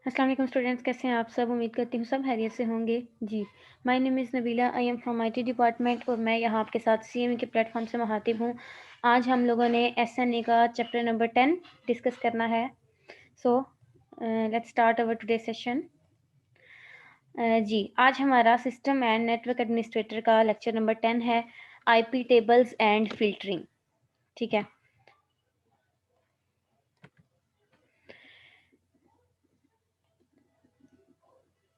अस्सलाम वालेकुम स्टूडेंट्स, कैसे हैं आप सब? उम्मीद करती हूँ सब खैरियत से होंगे। जी, my name is Nabeela, I am from IT department और मैं यहाँ आपके साथ सीएमई के प्लेटफॉर्म से मुखातिब हूँ। आज हम लोगों ने एसएनए का चैप्टर नंबर 10 डिस्कस करना है। So let's start our today session. जी, आज हमारा सिस्टम एंड नेटवर्क एडमिनिस्ट्रेटर का लेक्चर नंबर 10 है, आईपी टेबल्स एंड फिल्टरिंग। ठीक है।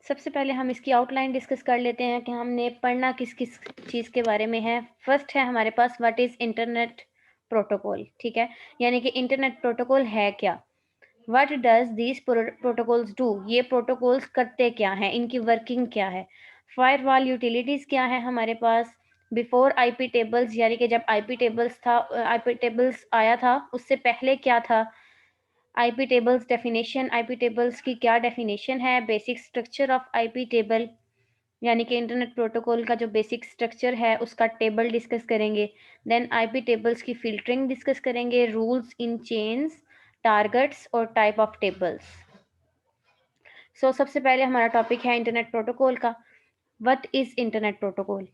सबसे पहले हम इसकी आउटलाइन डिस्कस कर लेते हैं कि हमने पढ़ना किस किस चीज़ के बारे में है। फर्स्ट है हमारे पास व्हाट इज़ इंटरनेट प्रोटोकॉल। ठीक है, यानी कि इंटरनेट प्रोटोकॉल है क्या। What does these protocols do, ये प्रोटोकॉल्स करते क्या हैं, इनकी वर्किंग क्या है। फायरवॉल यूटिलिटीज़ क्या है हमारे पास। बिफोर आईपी टेबल्स, यानी कि जब आईपी टेबल्स था, आईपी टेबल्स आया था उससे पहले क्या था। IP tables definition, IP tables की क्या डेफिनेशन है। Basic structure of IP table, यानी कि इंटरनेट प्रोटोकॉल का जो बेसिक स्ट्रक्चर है उसका टेबल डिस्कस करेंगे। देन आईपी टेबल्स की फिल्टरिंग डिस्कस करेंगे, रूल्स इन चेन्स, टारगेट्स और टाइप ऑफ टेबल्स। सो सबसे पहले हमारा टॉपिक है इंटरनेट प्रोटोकॉल का। What is internet protocol?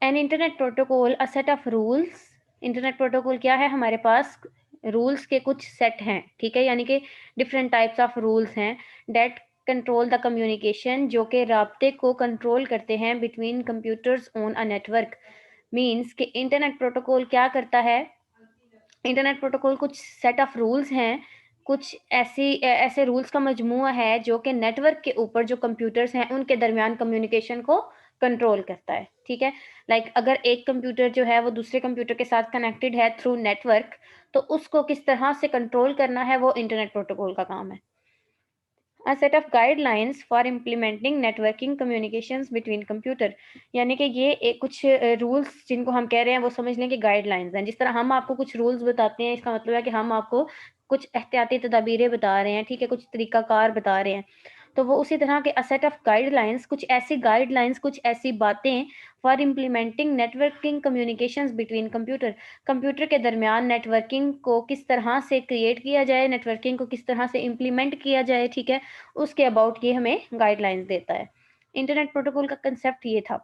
An internet protocol a set of rules. Internet protocol क्या है? हमारे पास रूल्स के कुछ सेट हैं। ठीक है, यानी कि डिफरेंट टाइप्स ऑफ रूल्स हैं डेट कंट्रोल द कम्युनिकेशन, जो कि राब्ते को कंट्रोल करते हैं between computers on a network. Means कि इंटरनेट प्रोटोकॉल क्या करता है। इंटरनेट प्रोटोकॉल कुछ सेट ऑफ रूल्स हैं, कुछ ऐसे रूल्स का मजमूआ है जो कि नेटवर्क के ऊपर जो कंप्यूटर्स हैं उनके दरमियान कम्युनिकेशन को कंट्रोल करता है। ठीक है, लाइक अगर एक कंप्यूटर जो है वो दूसरे कंप्यूटर के साथ कनेक्टेड है थ्रू नेटवर्क, तो उसको किस तरह से कंट्रोल करना है वो इंटरनेट प्रोटोकॉल का काम है। A set of guidelines for implementing networking communications between computer, यानी कि ये एक कुछ रूल्स जिनको हम कह रहे हैं वो समझ लें कि गाइडलाइंस हैं। जिस तरह हम आपको कुछ रूल्स बताते हैं, इसका मतलब है कि हम आपको कुछ एहतियाती तदाबीरें बता रहे हैं। ठीक है, कुछ तरीकाकार बता रहे हैं। तो वो उसी तरह के अ सेट ऑफ गाइडलाइंस, कुछ ऐसी गाइडलाइंस, कुछ ऐसी बातें for implementing networking communications between computer, computer के दरमियान नेटवर्किंग को किस तरह से क्रिएट किया जाए, नेटवर्किंग को किस तरह से इम्प्लीमेंट किया जाए। ठीक है, उसके अबाउट ये हमें गाइडलाइंस देता है। इंटरनेट प्रोटोकॉल का कंसेप्ट ये था।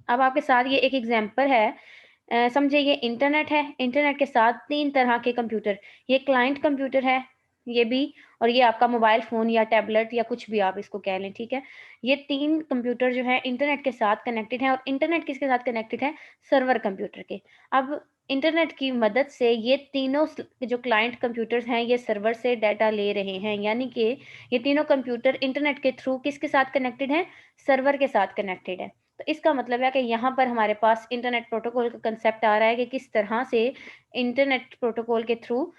अब आपके साथ ये एक एग्जांपल है। समझिए ये इंटरनेट है, इंटरनेट के साथ 3 तरह के कंप्यूटर, ये क्लाइंट कंप्यूटर है, ये भी, और ये आपका मोबाइल फ़ोन या टैबलेट या कुछ भी आप इसको कह लें। ठीक है, ये 3 कंप्यूटर जो हैं इंटरनेट के साथ कनेक्टेड हैं, और इंटरनेट किसके साथ कनेक्टेड है? सर्वर कंप्यूटर के। अब इंटरनेट की मदद से ये तीनों जो क्लाइंट कंप्यूटर्स हैं ये सर्वर से डाटा ले रहे हैं, यानी कि ये तीनों कंप्यूटर इंटरनेट के थ्रू किसके साथ कनेक्टेड हैं? सर्वर के साथ कनेक्टेड है। तो इसका मतलब है कि यहाँ पर हमारे पास इंटरनेट प्रोटोकॉल का कंसेप्ट आ रहा है कि किस तरह से इंटरनेट प्रोटोकॉल के थ्रू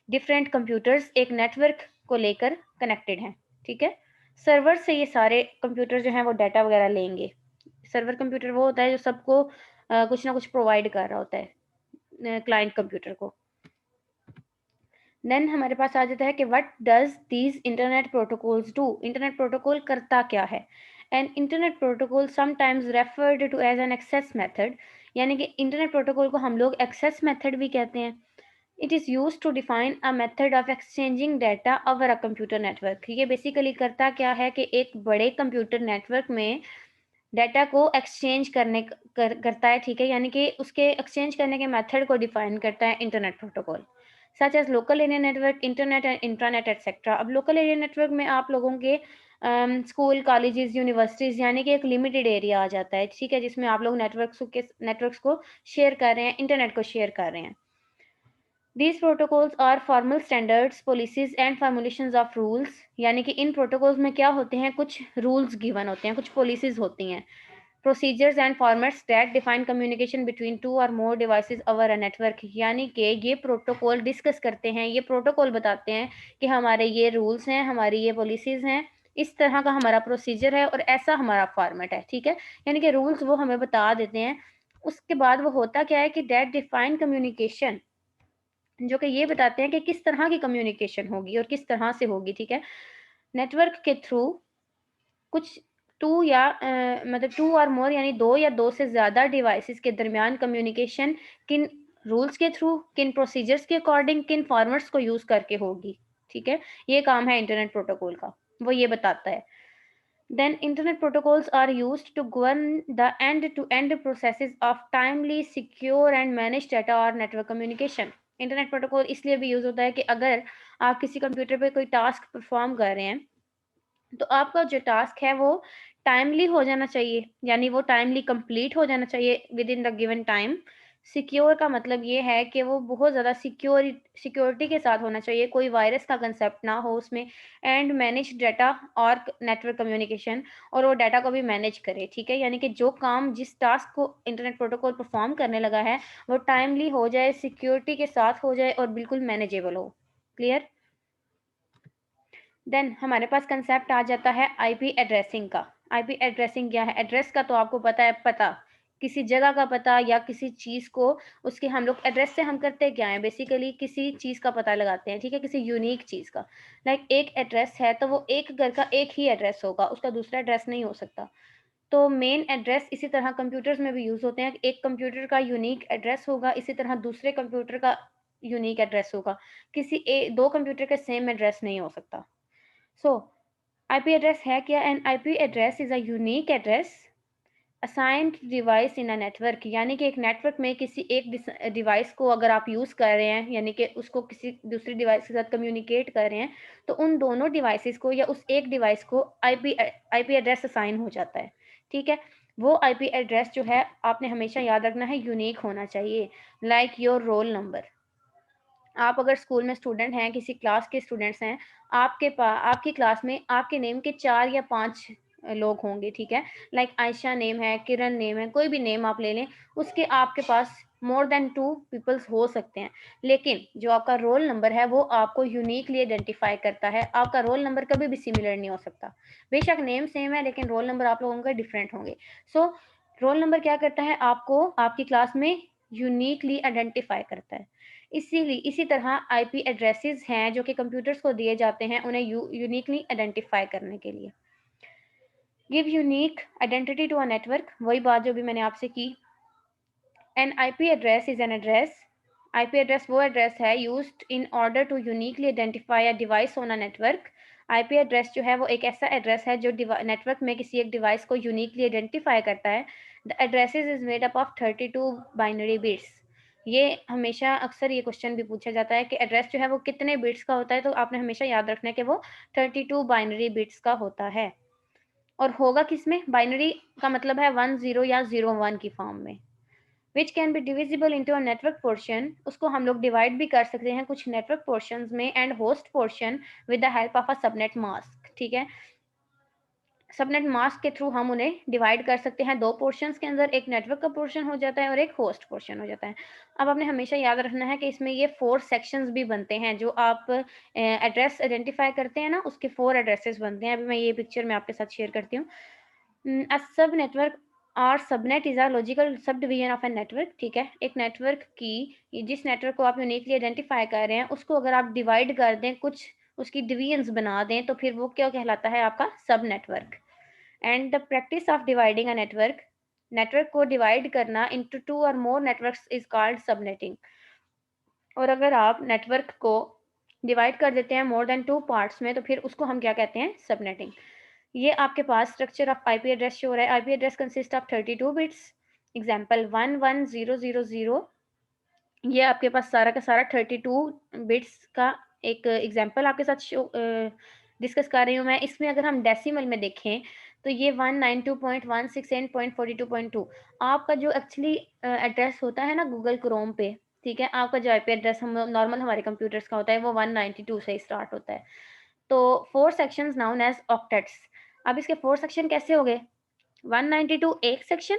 डिफरेंट कंप्यूटर्स एक नेटवर्क को लेकर कनेक्टेड हैं। ठीक है, सर्वर से ये सारे कंप्यूटर जो हैं वो डाटा वगैरह लेंगे। सर्वर कंप्यूटर वो होता है जो सबको कुछ ना कुछ प्रोवाइड कर रहा होता है क्लाइंट कंप्यूटर को। देन हमारे पास आ जाता है कि what does these internet protocols do, internet protocol करता क्या है। And internet protocol sometimes referred to as an access method, यानी कि इंटरनेट प्रोटोकॉल को हम लोग एक्सेस मेथड भी कहते हैं। It is use to define a method of exchanging data over a computer network. ये बेसिकली करता क्या है कि एक बड़े कंप्यूटर नेटवर्क में डाटा को एक्सचेंज करता है। ठीक है, यानी कि उसके एक्सचेंज करने के मेथड को डिफाइन करता है internet protocol. Such as local area network, internet and intranet et cetera. अब लोकल एरिया नेटवर्क में आप लोगों के स्कूल, कॉलेजेस, यूनिवर्सिटीज़, यानी कि एक लिमिटेड एरिया आ जाता है। ठीक है, जिसमें आप लोग नेटवर्क्स को शेयर कर रहे हैं, इंटरनेट को शेयर कर रहे हैं। These protocols are formal standards, policies and formulations of rules, यानी कि इन प्रोटोकॉल्स में क्या होते हैं? कुछ रूल्स गिवन होते हैं, कुछ पॉलिसीज होती हैं। Procedures and formats that define communication between two और मोर डिवाइसेस ओवर अ नेटवर्क, यानी कि ये प्रोटोकॉल डिस्कस करते हैं, ये प्रोटोकॉल बताते हैं कि हमारे ये रूल्स हैं, हमारी ये पॉलिसीज हैं, इस तरह का हमारा प्रोसीजर है और ऐसा हमारा फॉर्मेट है। ठीक है, यानी कि रूल्स वो हमें बता देते हैं। उसके बाद वो होता क्या है कि दैट डिफाइन कम्युनिकेशन, जो कि ये बताते हैं कि किस तरह की कम्युनिकेशन होगी और किस तरह से होगी। ठीक है, नेटवर्क के थ्रू कुछ मतलब 2 और मोर, यानी 2 या 2 से ज़्यादा डिवाइसेस के दरमियान कम्युनिकेशन किन रूल्स के थ्रू, किन प्रोसीजर्स के अकॉर्डिंग, किन फॉर्मेट्स को यूज़ करके होगी। ठीक है, ये काम है इंटरनेट प्रोटोकॉल का, वो ये बताता है। Then internet protocols are used to govern the end-to-end processes of timely, secure and managed data or network communication. Internet protocol इसलिए भी यूज होता है कि अगर आप किसी कंप्यूटर पे कोई टास्क परफॉर्म कर रहे हैं, तो आपका जो टास्क है वो टाइमली हो जाना चाहिए, यानी वो टाइमली कंप्लीट हो जाना चाहिए with in the given time. Secure का मतलब ये है कि वो बहुत ज़्यादा सिक्योरिटी के साथ होना चाहिए, कोई वायरस का कंसेप्ट ना हो उसमें। एंड मैनेज डाटा और नेटवर्क कम्युनिकेशन, और वो डाटा को भी मैनेज करे, ठीक है, यानी कि जो काम जिस टास्क को इंटरनेट प्रोटोकॉल परफॉर्म करने लगा है वो टाइमली हो जाए, सिक्योरिटी के साथ हो जाए और बिल्कुल मैनेजेबल हो। क्लियर? देन हमारे पास कंसेप्ट आ जाता है आईपी एड्रेसिंग का। आईपी एड्रेसिंग क्या है? एड्रेस का तो आपको पता है, पता किसी जगह का पता या किसी चीज़ को, उसके हम लोग एड्रेस से हम करते क्या है, बेसिकली किसी चीज़ का पता लगाते हैं, ठीक है, किसी यूनिक चीज़ का। लाइक एक एड्रेस है तो वो एक घर का एक ही एड्रेस होगा, उसका दूसरा एड्रेस नहीं हो सकता। तो मेन एड्रेस इसी तरह कंप्यूटर्स में भी यूज़ होते हैं, एक कंप्यूटर का यूनिक एड्रेस होगा, इसी तरह दूसरे कंप्यूटर का यूनिक एड्रेस होगा। दो कंप्यूटर का सेम एड्रेस नहीं हो सकता। सो IP एड्रेस है क्या? An IP address is a unique address assigned device in a network, यानी कि एक नेटवर्क में किसी एक डिवाइस को अगर आप यूज़ कर रहे हैं, यानी कि उसको किसी दूसरी डिवाइस के साथ कम्युनिकेट कर रहे हैं, तो उन दोनों डिवाइसेस को या उस एक डिवाइस को IP एड्रेस असाइन हो जाता है, ठीक है। वो IP एड्रेस जो है आपने हमेशा याद रखना है, यूनिक होना चाहिए। लाइक योर रोल नंबर, आप अगर स्कूल में स्टूडेंट हैं, किसी क्लास के स्टूडेंट्स हैं, आपकी क्लास में आपके नेम के 4 या 5 लोग होंगे, ठीक है। लाइक आयशा नेम है, किरण नेम है, कोई भी नेम आप ले लें, उसके आपके पास मोर देन 2 पीपल्स हो सकते हैं, लेकिन जो आपका रोल नंबर है वो आपको यूनिकली आइडेंटिफाई करता है। आपका रोल नंबर कभी भी सिमिलर नहीं हो सकता, बेशक नेम सेम है लेकिन रोल नंबर आप लोगों के डिफरेंट होंगे। सो रोल नंबर क्या करता है? आपको आपकी क्लास में यूनिकली आइडेंटिफाई करता है। इसीलिए इसी तरह आईपी एड्रेसेस हैं जो कि कंप्यूटर्स को दिए जाते हैं उन्हें यूनिकली आइडेंटिफाई करने के लिए। Give unique identity to a network, वही बात जो भी मैंने आपसे की। An IP address is an address, IP address वो एड्रेस है used in order to uniquely identify a device on a network. IP address जो है वो एक ऐसा एड्रेस है जो नेटवर्क में किसी एक डिवाइस को यूनिकली आइडेंटिफाई करता है। The addresses is made up of 32 binary bits. ये हमेशा अक्सर ये क्वेश्चन भी पूछा जाता है कि एड्रेस जो है वो कितने बिट्स का होता है, तो आपने हमेशा याद रखना है कि वो 32 बाइनरी बिट्स का होता है। और होगा किस में? बाइनरी का मतलब है 10 या 01 की फॉर्म में। विच can be divisible into a network portion, उसको हम लोग डिवाइड भी कर सकते हैं कुछ नेटवर्क पोर्शंस में, and host portion with the help of a subnet mask, ठीक है। सबनेट मास्क के थ्रू हम उन्हें डिवाइड कर सकते हैं दो पोर्शंस के अंदर, एक नेटवर्क का पोर्शन हो जाता है और एक होस्ट पोर्शन हो जाता है। अब आपने हमेशा याद रखना है कि इसमें ये 4 सेक्शंस भी बनते हैं, जो आप एड्रेस आइडेंटिफाई करते हैं ना, उसके 4 एड्रेसेस बनते हैं। अभी मैं ये पिक्चर में आपके साथ शेयर करती हूँ। अ सब नेटवर्क और subnet is a logical sub division of a network, ठीक है। एक नेटवर्क की, जिस नेटवर्क को आप यूनिकली आइडेंटिफाई कर रहे हैं, उसको अगर आप डिवाइड कर दें, कुछ उसकी डिवीजन्स बना दें, तो फिर वो क्या कहलाता है? आपका सब network. And the practice of dividing a network, network को डिवाइड करना इंटू 2 और मोर नेटवर्क्स इज कॉल्ड सबनेटिंग। और अगर आप नेटवर्क को डिवाइड कर देते हैं मोर देन 2 पार्ट्स में, तो फिर उसको हम क्या कहते हैं? सबनेटिंग। ये आपके पास structure of IP address show हो रहा है। IP address consist of 32 bits. Example 11000, ये आपके पास सारा का सारा 32 बिट्स का एक एग्जांपल आपके साथ डिस्कस कर रही हूँ मैं। इसमें अगर हम डेसिमल में देखें तो ये 192.168.42.2 आपका जो एक्चुअली एड्रेस होता है ना गूगल क्रोम पे, ठीक है। आपका जो आईपी एड्रेस हम नॉर्मल हमारे कंप्यूटर्स का होता है वो 192 से स्टार्ट होता है। तो 4 सेक्शंस नाउन एज ऑक्टेट्स। अब इसके 4 सेक्शन कैसे हो गए? 192 एक सेक्शन,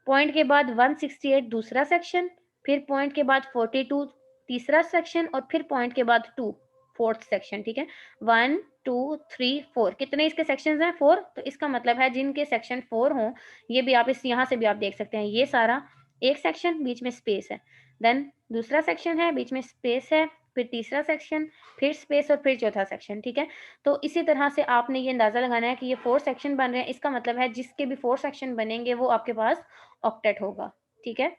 पॉइंट के बाद 168 दूसरा सेक्शन, फिर पॉइंट के बाद 42 तीसरा सेक्शन, और फिर पॉइंट के बाद 2 फोर्थ सेक्शन, ठीक है। 1 2 3 4 कितने इसके सेक्शंस हैं? 4। तो इसका मतलब है जिनके सेक्शन 4 हों, ये भी आप इस यहाँ से भी आप देख सकते हैं, ये सारा एक सेक्शन, बीच में स्पेस है, देन दूसरा सेक्शन है, बीच में स्पेस है, फिर तीसरा सेक्शन, फिर स्पेस, और फिर चौथा सेक्शन, ठीक है। तो इसी तरह से आपने ये अंदाजा लगाना है कि ये 4 सेक्शन बन रहे हैं, इसका मतलब है जिसके भी 4 सेक्शन बनेंगे वो आपके पास ऑक्टेट होगा, ठीक है।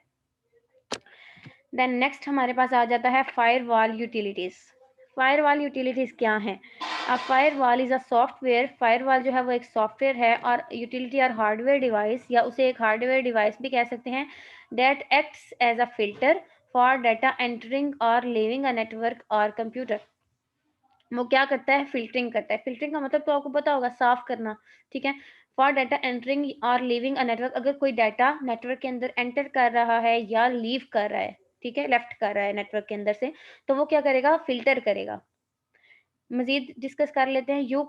देन नेक्स्ट हमारे पास आ जाता है फायरवॉल यूटिलिटीज। फायरवॉल यूटिलिटीज क्या हैं? Firewall is a software, firewall जो है वो एक सॉफ्टवेयर है, और यूटिलिटी और हार्डवेयर डिवाइस, या उसे एक हार्डवेयर डिवाइस भी कह सकते हैं, that acts as a filter for data entering or leaving a network or computer. वो क्या करता है? फिल्टरिंग करता है। फिल्टरिंग का मतलब तो आपको पता होगा, साफ करना, ठीक है। For data entering or leaving a network, अगर कोई डाटा नेटवर्क के अंदर एंटर कर रहा है या लीव कर रहा है, ठीक है, लेफ्ट कर रहा है नेटवर्क के अंदर से, तो वो क्या करेगा? फिल्टर करेगा। मजीद डिस्कस कर लेते हैं। You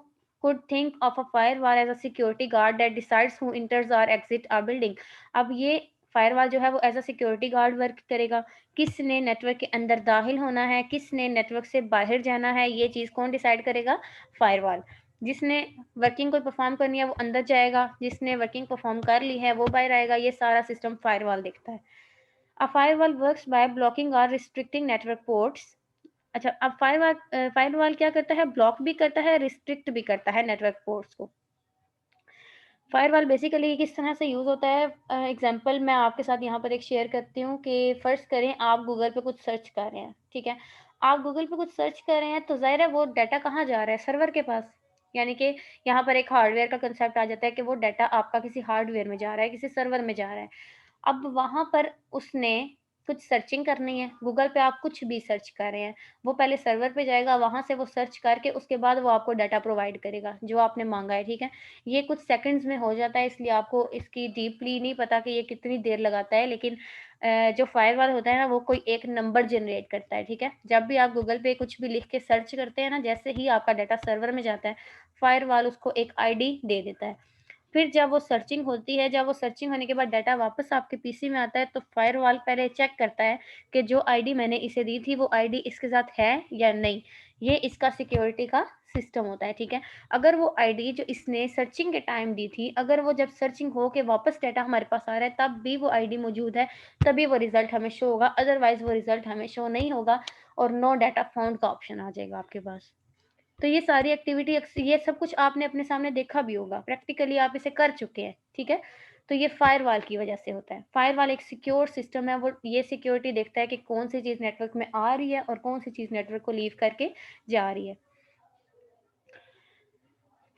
could think of a firewall as a security guard that decides who enters or exit a building. अब ये फायरवॉल जो है वो as a security guard work करेगा। किसने नेटवर्क के अंदर दाखिल होना है, किसने नेटवर्क से बाहर जाना है, ये चीज़ कौन डिसाइड करेगा? फायरवॉल। जिसने वर्किंग कोई परफॉर्म करनी है वो अंदर जाएगा, जिसने वर्किंग परफॉर्म कर ली है वो बाहर आएगा। ये सारा सिस्टम फायरवॉल देखता है। अ फायरवॉल वर्क्स बाय ब्लॉकिंग और रिस्ट्रिक्टिंग नेटवर्क पोर्ट्स। अच्छा, अब फायरवॉल क्या करता है? ब्लॉक भी करता है, रिस्ट्रिक्ट भी करता है नेटवर्क पोर्ट्स को। फायरवॉल बेसिकली किस तरह से यूज़ होता है? एग्जांपल मैं आपके साथ यहाँ पर एक शेयर करती हूँ कि फ़र्ज़ करें आप गूगल पे कुछ सर्च कर रहे हैं, ठीक है? आप गूगल पे कुछ सर्च कर रहे हैं तो ज़ाहिर है वो डाटा कहाँ जा रहा है? सर्वर के पास। यानी कि यहाँ पर एक हार्डवेयर का कंसेप्ट आ जाता है कि वो डाटा आपका किसी हार्डवेयर में जा रहा है, किसी सर्वर में जा रहा है। अब वहाँ पर उसने कुछ सर्चिंग करनी है, गूगल पे आप कुछ भी सर्च कर रहे हैं, वो पहले सर्वर पे जाएगा, वहाँ से वो सर्च करके उसके बाद वो आपको डाटा प्रोवाइड करेगा, जो आपने माँगा है, ठीक है? ये कुछ सेकंड्स में हो जाता है, इसलिए आपको इसकी डीपली नहीं पता कि ये कितनी देर लगाता है, लेकिन जो फायरवॉल होता है ना, वो कोई एक नंबर जनरेट करता है, ठीक है? जब भी आप गूगल पे कुछ भी लिख के सर्च करते हैं ना, जैसे ही आपका डाटा सर्वर में जाता है, फायरवॉल उसको एक आईडी दे देता है। फिर जब वो सर्चिंग होती है, जब वो सर्चिंग होने के बाद डाटा वापस आपके पीसी में आता है, तो फायरवॉल पहले चेक करता है कि जो आईडी मैंने इसे दी थी, वो आईडी इसके साथ है या नहीं। ये इसका सिक्योरिटी का सिस्टम होता है, ठीक है? अगर वो आईडी जो इसने सर्चिंग के टाइम दी थी, अगर वो जब सर्चिंग हो के वापस डाटा हमारे पास आ रहा है, तब भी वो आईडी मौजूद है, तभी वो रिज़ल्ट हमें शो होगा, अदरवाइज़ वो रिज़ल्ट हमें शो नहीं होगा और नो डाटा फाउंड का ऑप्शन आ जाएगा आपके पास। तो ये सारी एक्टिविटी ये सब कुछ आपने अपने सामने देखा भी होगा, प्रैक्टिकली आप इसे कर चुके हैं, ठीक है? तो ये फायरवॉल की वजह से होता है। फायरवॉल एक सिक्योर सिस्टम है, वो ये सिक्योरिटी देखता है कि कौन-सी चीज़ नेटवर्क में आ रही है और कौन-सी चीज़ नेटवर्क को लीव करके जा रही है।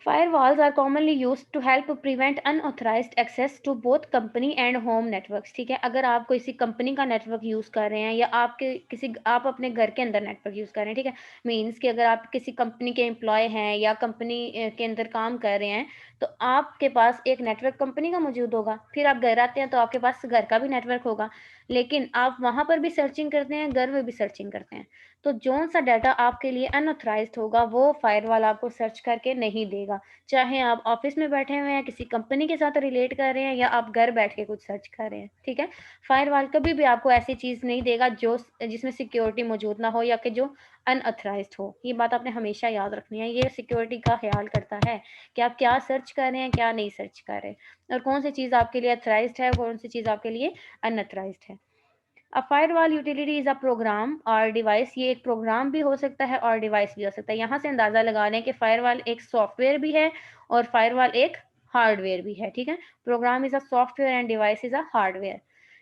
Firewalls are commonly used to help prevent unauthorized access to both company and home networks। ठीक है, अगर आप किसी कंपनी का नेटवर्क यूज़ कर रहे हैं या आप अपने घर के अंदर नेटवर्क यूज़ कर रहे हैं, ठीक है, मीन्स कि अगर आप किसी कंपनी के एम्प्लॉय हैं या कंपनी के अंदर काम कर रहे हैं, तो आपके पास एक नेटवर्क कंपनी का मौजूद होगा, फिर आप घर आते हैं तो आपके पास घर का भी नेटवर्क होगा, लेकिन आप वहाँ पर भी सर्चिंग करते हैं, घर में भी सर्चिंग करते हैं। तो जौन-सा डाटा आपके लिए अनऑथराइज़्ड होगा, वो फायरवॉल आपको सर्च करके नहीं देगा। चाहे आप ऑफ़िस में बैठे हुए हैं, किसी कंपनी के साथ रिलेट कर रहे हैं या आप घर बैठ के कुछ सर्च कर रहे हैं, ठीक है? फायरवॉल कभी भी आपको ऐसी चीज़ नहीं देगा जिसमें सिक्योरिटी मौजूद ना हो या कि जो अनऑथराइज़्ड हो। ये बात आपने हमेशा याद रखनी है, ये सिक्योरिटी का ख़्याल करता है कि आप क्या सर्च कर रहे हैं, क्या नहीं सर्च कर रहे और कौन-सी चीज़ आपके लिए ऑथराइज़्ड है, कौन-सी चीज़ आपके लिए अनऑथराइज़्ड है। Firewall utility is a program or device. ये एक प्रोग्राम भी हो सकता है और डिवाइस भी हो सकता है। यहाँ से अंदाज़ा लगा लें कि फायरवॉल एक सॉफ्टवेयर भी है और फायरवॉल एक हार्डवेयर भी है, ठीक है? Program is a software and device is a hardware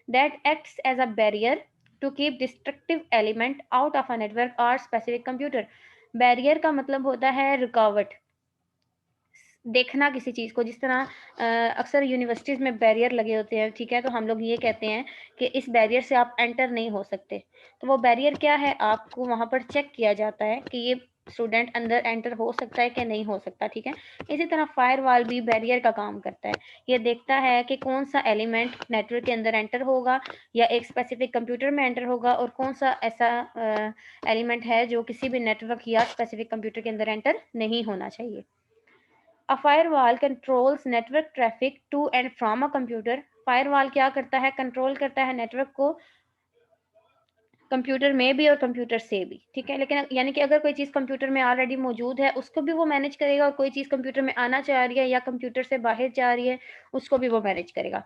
that acts as a barrier to keep destructive element out of a network or specific computer. Barrier का मतलब होता है रुकावट, देखना किसी चीज़ को, जिस तरह अक्सर यूनिवर्सिटीज़ में बैरियर लगे होते हैं, ठीक है? तो हम लोग ये कहते हैं कि इस बैरियर से आप एंटर नहीं हो सकते। तो वो बैरियर क्या है? आपको वहाँ पर चेक किया जाता है कि ये स्टूडेंट अंदर एंटर हो सकता है कि नहीं हो सकता, ठीक है? इसी तरह फायरवॉल भी बैरियर का काम करता है। ये देखता है कि कौन-सा एलिमेंट नेटवर्क के अंदर एंटर होगा या एक स्पेसिफिक कंप्यूटर में एंटर होगा और कौन-सा ऐसा एलिमेंट है जो किसी भी नेटवर्क या स्पेसिफिक कंप्यूटर के अंदर एंटर नहीं होना चाहिए। A firewall controls network traffic to and from a computer। Firewall क्या करता है? कंट्रोल करता है नेटवर्क को कंप्यूटर में भी और कंप्यूटर से भी, ठीक है? लेकिन यानी कि अगर कोई चीज़ कंप्यूटर में ऑलरेडी मौजूद है, उसको भी वो मैनेज करेगा और कोई चीज़ कंप्यूटर में आना चाह रही है या कंप्यूटर से बाहर जा रही है, उसको भी वो मैनेज करेगा।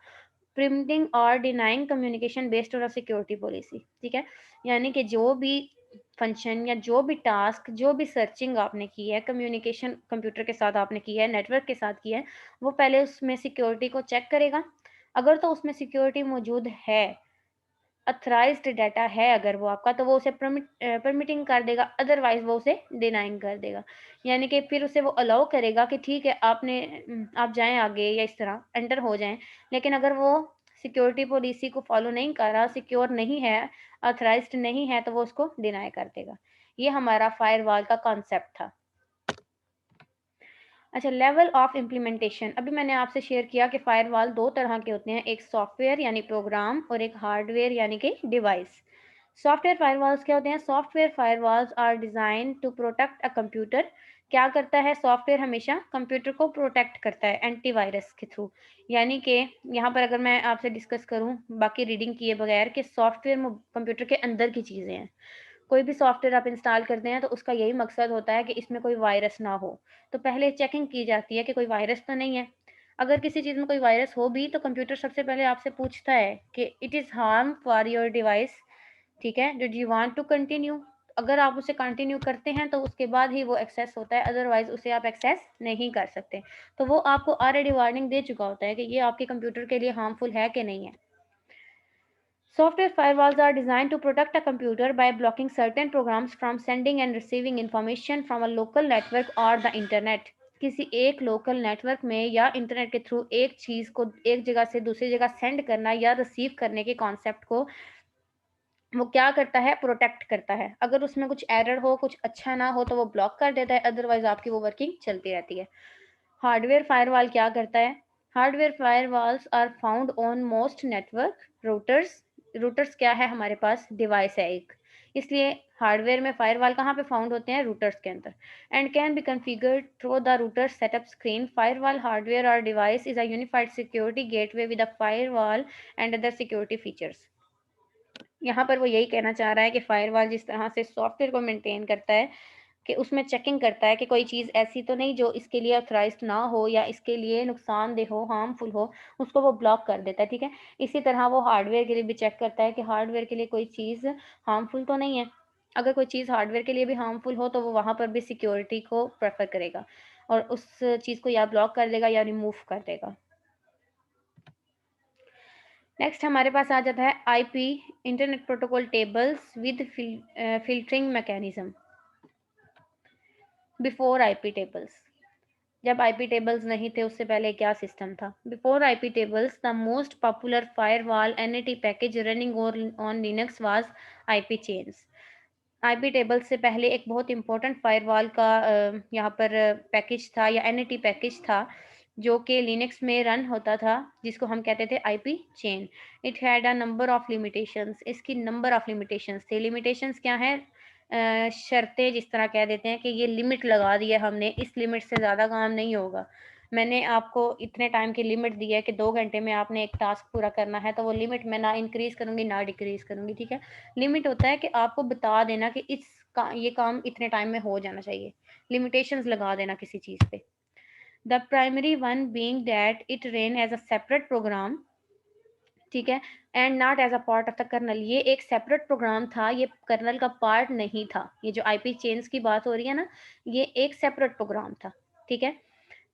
प्रिम्प्टिंग और denying communication based on a security policy, ठीक है? यानी कि जो भी फंक्शन या जो भी टास्क, जो भी सर्चिंग आपने की है, कम्युनिकेशन कंप्यूटर के साथ आपने की है, नेटवर्क के साथ की है, वो पहले उसमें सिक्योरिटी को चेक करेगा। अगर तो उसमें सिक्योरिटी मौजूद है, अथराइज्ड डाटा है अगर वो आपका, तो वो उसे परमिटिंग कर देगा, अदरवाइज वो उसे डिनाइंग कर देगा। यानी कि फिर उसे वो अलाउ करेगा कि ठीक है आपने आप जाएं आगे या इस तरह एंटर हो जाएं, लेकिन अगर वो सिक्योरिटी पॉलिसी को फॉलो नहीं कर रहा, सिक्योर नहीं है, अथराइज्ड नहीं है, तो वो उसको डिनाई कर देगा। ये हमारा फायरवॉल का कॉन्सेप्ट था। अच्छा, लेवल ऑफ इम्प्लीमेंटेशन। अभी मैंने आपसे शेयर किया कि फायरवॉल दो तरह के होते हैं, एक सॉफ्टवेयर यानी प्रोग्राम और एक हार्डवेयर यानी कि डिवाइस। सॉफ्टवेयर फायरवॉल्स क्या होते हैं? Software firewalls are design to protect a computer. क्या करता है सॉफ्टवेयर? हमेशा कंप्यूटर को प्रोटेक्ट करता है एंटीवायरस के थ्रू। यानी कि यहाँ पर अगर मैं आपसे डिस्कस करूँ बाकी रीडिंग किए बगैर, कि सॉफ्टवेयर कंप्यूटर के अंदर की चीज़ें हैं। कोई भी सॉफ्टवेयर आप इंस्टॉल करते हैं तो उसका यही मकसद होता है कि इसमें कोई वायरस ना हो। तो पहले चेकिंग की जाती है कि कोई वायरस तो नहीं है। अगर किसी चीज़ में कोई वायरस हो भी तो कंप्यूटर सबसे पहले आपसे पूछता है कि it is harm for your device, ठीक है, do you want to continue. अगर आप उसे कंटिन्यू करते हैं तो उसके बाद ही वो एक्सेस होता है, अदरवाइज उसे आप एक्सेस नहीं कर सकते। तो वो आपको ऑलरेडी वार्निंग दे चुका होता है कि ये आपके कंप्यूटर के लिए हार्मफुल है कि नहीं है। Software firewalls are designed to protect a computer by blocking certain programs from sending and receiving information from a local network or the internet. किसी एक लोकल नेटवर्क में या इंटरनेट के थ्रू एक चीज़ को एक जगह से दूसरी जगह सेंड करना या रिसीव करने के कॉन्सेप्ट को वो क्या करता है? प्रोटेक्ट करता है। अगर उसमें कुछ एरर हो, कुछ अच्छा ना हो, तो वो ब्लॉक कर देता है, अदरवाइज आपकी वो वर्किंग चलती रहती है। हार्डवेयर फायरवॉल क्या करता है? Hardware firewalls are found on most network routers. Routers क्या है? हमारे पास डिवाइस है एक, इसलिए हार्डवेयर में फायरवॉल कहाँ पे फाउंड होते हैं? रूटर्स के अंदर। And can be configured through the router setup screen. Firewall hardware or device is a unified security gateway with a firewall and other security features. यहाँ पर वो यही कहना चाह रहा है कि फायरवॉल जिस तरह से सॉफ्टवेयर को मेंटेन करता है, कि उसमें चेकिंग करता है कि कोई चीज़ ऐसी तो नहीं जो इसके लिए ऑथराइज्ड ना हो या इसके लिए नुकसानदेह हो, हार्मफुल हो, उसको वो ब्लॉक कर देता है, ठीक है। इसी तरह वो हार्डवेयर के लिए भी चेक करता है कि हार्डवेयर के लिए कोई चीज़ हार्मफुल तो नहीं है। अगर कोई चीज़ हार्डवेयर के लिए भी हार्मफुल हो तो वो वहाँ पर भी सिक्योरिटी को प्रेफर करेगा और उस चीज़ को या ब्लॉक कर देगा या रिमूव कर देगा। नेक्स्ट हमारे पास आ जाता है IP, internet protocol tables with filtering mechanism. Before IP tables, जब आईपी टेबल्स नहीं थे उससे पहले क्या सिस्टम था? Before IP tables the most popular firewall NAT package running on Linux was IP chains. IP tables से पहले एक बहुत इंपॉर्टेंट फायरवॉल का यहाँ पर पैकेज था या एनएटी पैकेज था जो कि लिनक्स में रन होता था, जिसको हम कहते थे IP chain. It had a number of limitations. इसकी नंबर ऑफ लिमिटेशंस थे। लिमिटेशंस क्या है? शर्तें, जिस तरह कह देते हैं कि ये लिमिट लगा दी है हमने, इस लिमिट से ज़्यादा काम नहीं होगा। मैंने आपको इतने टाइम की लिमिट दी है कि 2 घंटे में आपने एक टास्क पूरा करना है, तो वो लिमिट मैं ना इंक्रीज़ करूँगी ना डिक्रीज़ करूँगी, ठीक है। लिमिट होता है कि आपको बता देना कि ये काम इतने टाइम में हो जाना चाहिए। लिमिटेशंस लगा देना किसी चीज़ पे। The primary one being that it ran as a separate program, ठीक है, and not as a part of the kernel. ये एक सेपरेट प्रोग्राम था, ये कर्नल का पार्ट नहीं था। ये जो आईपी चेन्स की बात हो रही है ना, ये एक सेपरेट प्रोग्राम था, ठीक है।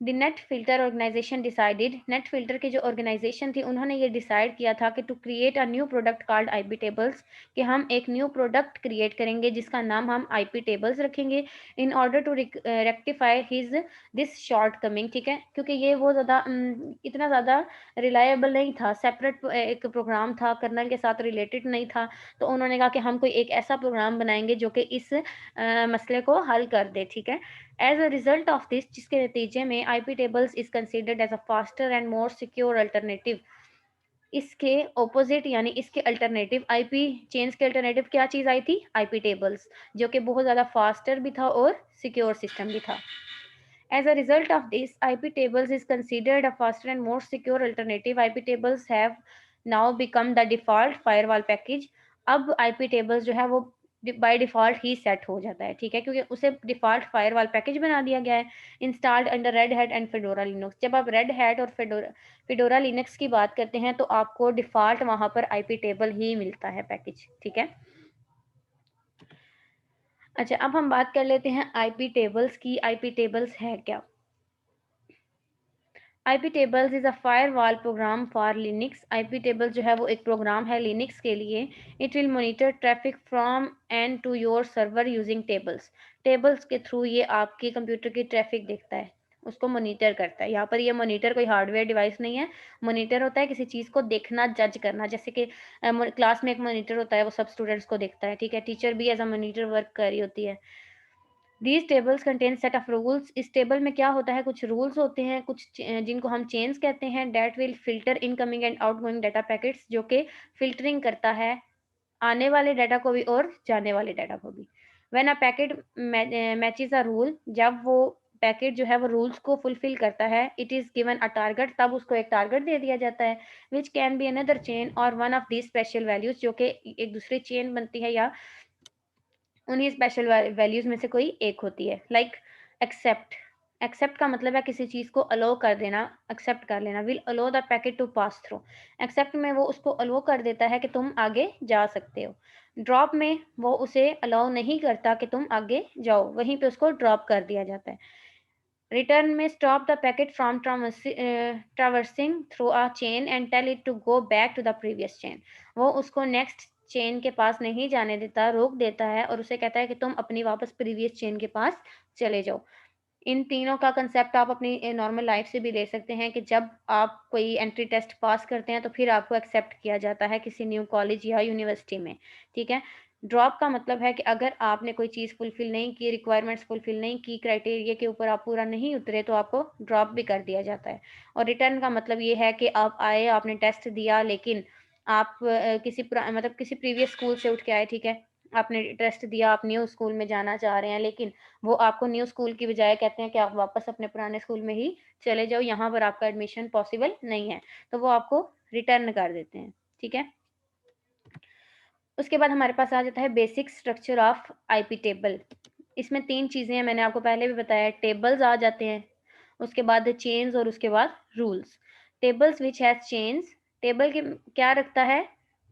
The Netfilter organisation decided, Netfilter की जो ऑर्गेनाइजेशन थी उन्होंने ये डिसाइड किया था कि to create a new product called IP tables, कि हम एक न्यू प्रोडक्ट क्रिएट करेंगे जिसका नाम हम आईपी टेबल्स रखेंगे, in order to rectify his this shortcoming, ठीक है, क्योंकि ये वो ज़्यादा इतना ज़्यादा रिलायबल नहीं था, सेपरेट एक प्रोग्राम था, कर्नल के साथ रिलेटेड नहीं था। तो उन्होंने कहा कि हम कोई एक ऐसा प्रोग्राम बनाएंगे जो कि इस मसले को हल कर दे, ठीक है। As a result of this, जिसके नतीजे में IP tables is considered as a faster and more secure alternative. इसके ऑपोजिट यानी इसके अल्टरनेटिव, आईपी चेन्स के अल्टरनेटिव क्या चीज़ आई थी? आईपी टेबल्स, जो कि बहुत ज़्यादा फास्टर भी था और सिक्योर सिस्टम भी था। As a result of this, IP tables is considered a faster and more secure alternative. IP tables have now become the default firewall package. अब IP tables जो है वो बाय डिफ़ॉल्ट ही सेट हो जाता है, ठीक है, क्योंकि उसे डिफ़ॉल्ट फायरवॉल पैकेज बना दिया गया है, installed under red hat and fedora Linux. जब आप रेड हैट और फेडोरा लिनक्स की बात करते हैं तो आपको डिफ़ॉल्ट वहाँ पर आईपी टेबल ही मिलता है पैकेज, ठीक है। अच्छा, अब हम बात कर लेते हैं आईपी टेबल्स की। आईपी टेबल्स है क्या? IP tables is a firewall program for Linux. IP table जो है वो एक प्रोग्राम है लिनक्स के लिए। It will monitor traffic from and to your server using tables. Tables के थ्रू ये आपके कंप्यूटर की ट्रैफिक देखता है, उसको मॉनिटर करता है। यहाँ पर ये मॉनिटर कोई हार्डवेयर डिवाइस नहीं है, मॉनिटर होता है किसी चीज़ को देखना, जज करना। जैसे कि क्लास में एक मॉनिटर होता है, वो सब स्टूडेंट्स को देखता है, ठीक है। टीचर भी एज अ मॉनिटर वर्क कर रही होती है। These tables contain set of rules. इस टेबल में क्या होता है, कुछ रूल्स होते हैं, कुछ जिनको हम चेन्स कहते हैं। That will filter incoming and outgoing data packets, जो कि फिल्टरिंग करता है आने वाले डाटा को भी और जाने वाले डाटा को भी। When a packet matches a rule, जब वो पैकेट जो है वो रूल्स को फुलफिल करता है, it is given a target, तब उसको एक टारगेट दे दिया जाता है, which can be another chain or one of these special values, जो कि एक दूसरी चेन बनती है या उन्हीं स्पेशल वैल्यूज में से कोई एक होती है। Like accept. एक्सेप्ट का मतलब है किसी चीज को अलो कर देना, एक्सेप्ट कर लेना। Will allow the packet to pass through. Accept में वो उसको अलो कर देता है कि तुम आगे जा सकते हो। ड्रॉप में वो उसे अलाउ नहीं करता कि तुम आगे जाओ, वहीं पे उसको ड्रॉप कर दिया जाता है। रिटर्न में stop the packet from traversing through a chain and tell it to go back to the previous chain. वो उसको नेक्स्ट चेन के पास नहीं जाने देता, रोक देता है और उसे कहता है कि तुम अपनी वापस प्रीवियस चेन के पास चले जाओ। इन तीनों का कंसेप्ट आप अपनी नॉर्मल लाइफ से भी ले सकते हैं कि जब आप कोई एंट्री टेस्ट पास करते हैं तो फिर आपको एक्सेप्ट किया जाता है किसी न्यू कॉलेज या यूनिवर्सिटी में, ठीक है। ड्रॉप का मतलब है कि अगर आपने कोई चीज़ फुलफिल नहीं की, रिक्वायरमेंट्स फुलफिल नहीं की, क्राइटेरिया के ऊपर आप पूरा नहीं उतरे, तो आपको ड्रॉप भी कर दिया जाता है। और रिटर्न का मतलब ये है कि आप आए, आपने टेस्ट दिया, लेकिन आप मतलब किसी प्रीवियस स्कूल से उठ के आए, ठीक है। आपने टेस्ट दिया, आप न्यू स्कूल में जाना चाह रहे हैं, लेकिन वो आपको न्यू स्कूल की बजाय कहते हैं कि आप वापस अपने पुराने स्कूल में ही चले जाओ, यहाँ पर आपका एडमिशन पॉसिबल नहीं है, तो वो आपको रिटर्न कर देते हैं, ठीक है। उसके बाद हमारे पास आ जाता है basic structure of IP table. इसमें तीन चीज़ें हैं, मैंने आपको पहले भी बताया। टेबल्स आ जाते हैं, उसके बाद चेन्स और उसके बाद rules. Tables which has chains, table के क्या रखता है,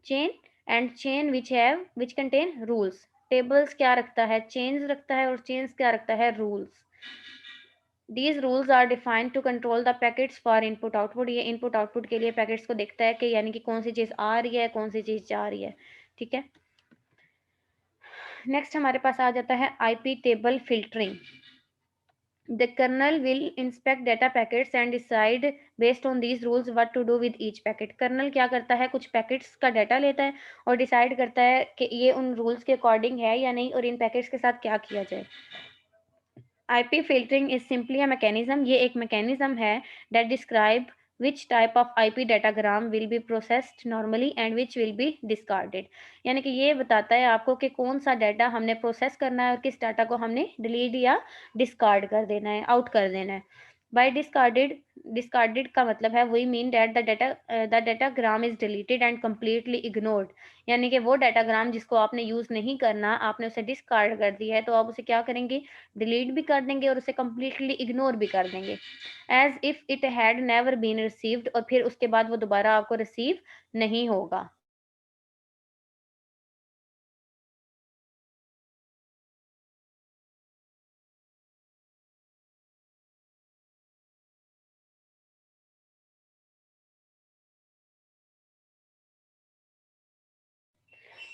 chain, and chain which contain rules. Tables क्या रखता है, चेन्स रखता है, और चेन्स क्या रखता है, rules. These rules are defined to control the packets for input output। ये इनपुट आउटपुट के लिए पैकेट्स को देखता है कि यानी कि कौन सी चीज़ आ रही है, कौन सी चीज़ जा रही है, ठीक है। नेक्स्ट हमारे पास आ जाता है IP table filtering. The kernel will inspect data packets and decide based on these rules what to do with each packet। Kernel क्या करता है, कुछ पैकेट्स का डाटा लेता है और डिसाइड करता है कि ये उन रूल्स के अकॉर्डिंग है या नहीं, और इन पैकेट्स के साथ क्या किया जाए। IP filtering is simply a mechanism। ये एक mechanism है that describe which type of IP datagram will be processed normally and which will be discarded। यानी कि ये बताता है आपको कि कौन सा डाटा हमने प्रोसेस करना है और किस डाटा को हमने डिलीट या डिस्कार्ड कर देना है, आउट कर देना है। बाय डिस्कार्डेड का मतलब है we mean that the datagram is deleted and completely ignored. यानी कि वो डाटाग्राम जिसको आपने यूज नहीं करना, आपने उसे डिस्कार्ड कर दिया है, तो आप उसे क्या करेंगे, डिलीट भी कर देंगे और उसे कम्प्लीटली इग्नोर भी कर देंगे, as if it had never been received. और फिर उसके बाद वो दोबारा आपको रिसीव नहीं होगा।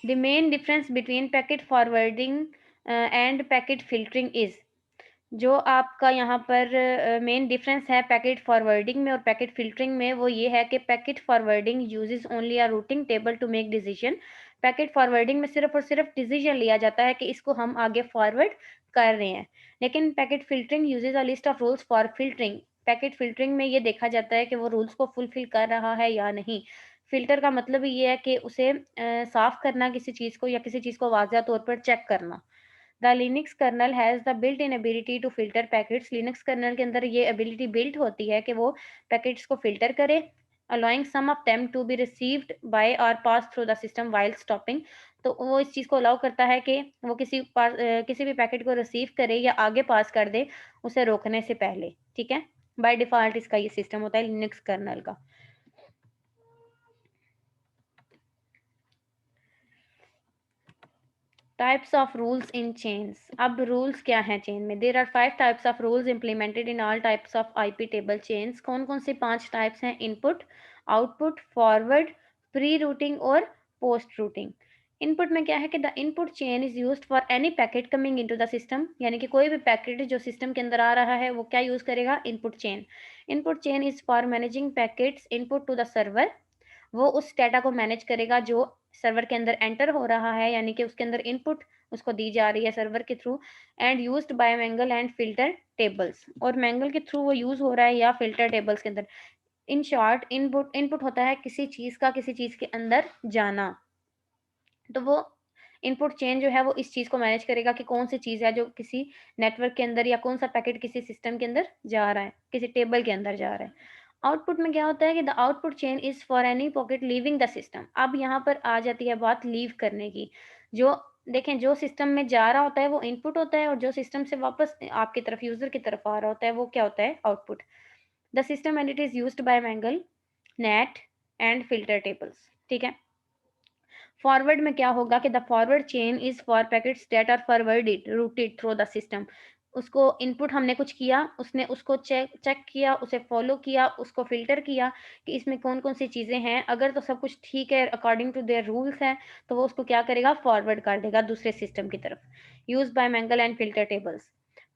The main difference between packet forwarding and packet filtering is, जो आपका यहाँ पर मेन डिफरेंस है पैकेट फॉरवर्डिंग में और पैकेट फिल्टरिंग में, वो ये है कि packet forwarding uses only a routing table to make decision. Packet forwarding में सिर्फ और सिर्फ डिसीजन लिया जाता है कि इसको हम आगे फॉरवर्ड कर रहे हैं, लेकिन packet filtering uses a list of rules for filtering. Packet filtering में ये देखा जाता है कि वो रूल्स को फुलफिल कर रहा है या नहीं। फिल्टर का मतलब ये है कि उसे साफ करना किसी चीज़ को, या किसी चीज़ को वाज़ह तौर पर चेक करना। The Linux kernel has the built in ability to filter packets. Linux kernel के अंदर ये एबिलिटी बिल्ट होती है कि वो पैकेट्स को फिल्टर करे, allowing some of them to be received by or pass through the system while stopping. तो वो इस चीज़ को अलाउ करता है कि वो किसी भी पैकेट को रिसीव करे या आगे पास कर दे उसे रोकने से पहले, ठीक है। बाय डिफ़ॉल्ट इसका ये सिस्टम होता है लिनक्स कर्नल का। Types of rules in chains. अब रूल्स क्या हैं चेन में? There are 5 types of rules implemented in all types of IP table chains. कौन कौन से 5 टाइप्स हैं? Input, output, forward, pre routing और पोस्ट रूटिंग। इनपुट में क्या है कि the input chain is used for any packet coming into the system, यानी कि कोई भी पैकेट जो सिस्टम के अंदर आ रहा है वो क्या यूज करेगा? Input chain. Input chain is for managing packets input to the server, वो उस डाटा को मैनेज करेगा जो सर्वर के अंदर एंटर हो रहा है, यानी कि उसके अंदर इनपुट उसको दी जा रही है सर्वर के through, and used by mangle and filter tables, और मैंगल के थ्रू वो यूज हो रहा है या फिल्टर टेबल्स के अंदर। इन शॉर्ट, इनपुट इनपुट होता है किसी चीज का किसी चीज के अंदर जाना, तो वो इनपुट चेन जो है वो इस चीज को मैनेज करेगा कि कौन सी चीज है जो किसी नेटवर्क के अंदर, या कौन सा पैकेट किसी सिस्टम के अंदर जा रहा है, किसी टेबल के अंदर जा रहा है। आउटपुट में क्या होता है कि the output chain is for any pocket leaving the system. अब यहाँ पर आ जाती है बात लीव करने की। जो देखें, जो सिस्टम में जा रहा होता है वो इनपुट होता है, और जो सिस्टम से वापस आपकी तरफ यूजर की तरफ आ रहा होता है वो क्या होता है? Output. The system and it is used by mangle, NAT and filter tables. ठीक है। फॉरवर्ड में क्या होगा कि the forward chain is for packets that are forwarded routed through the system. उसको इनपुट हमने कुछ किया, उसने उसको चेक चेक किया, उसे फॉलो किया, उसको फिल्टर किया कि इसमें कौन कौन सी चीज़ें हैं। अगर तो सब कुछ ठीक है, अकॉर्डिंग टू देयर रूल्स है, तो वो उसको क्या करेगा? फॉरवर्ड कर देगा दूसरे सिस्टम की तरफ। Use by mangle and filter tables.